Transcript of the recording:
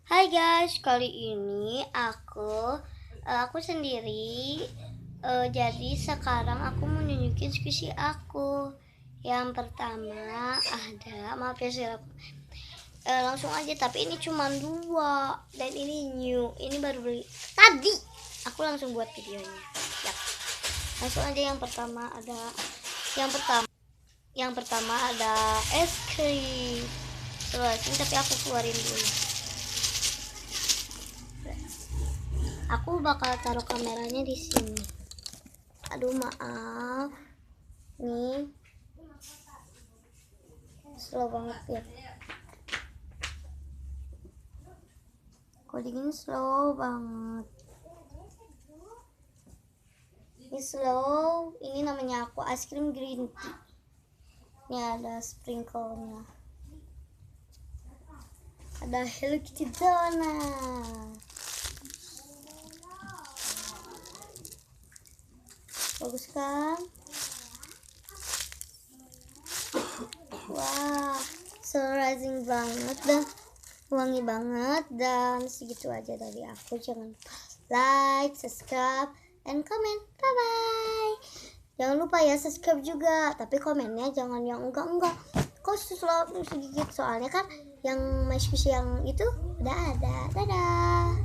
Hai guys, kali ini aku sendiri. Jadi sekarang aku mau nunjukin skripsi aku. Yang pertama ada, maaf ya saya langsung aja, tapi ini cuma 2 dan ini new, ini baru beli tadi. Aku langsung buat videonya. Ya, langsung aja. Yang pertama ada es krim. Terus ini, tapi aku keluarin dulu. Aku bakal taruh kameranya di sini. Aduh, maaf. Nih. Slow banget ya. Codingnya slow banget. Ini slow. Ini namanya aku es krim green tea. Ini ada sprinkle-nya. Ada Hello Kitty donat. Bagus kan? Wah, surprising banget dah, wangi banget. Dan segitu aja dari aku. Jangan lupa like, subscribe, and comment. Bye bye. Jangan lupa ya subscribe juga, tapi komennya jangan yang enggak. Kok selalu sedikit, soalnya kan yang yang itu udah ada. Dadah.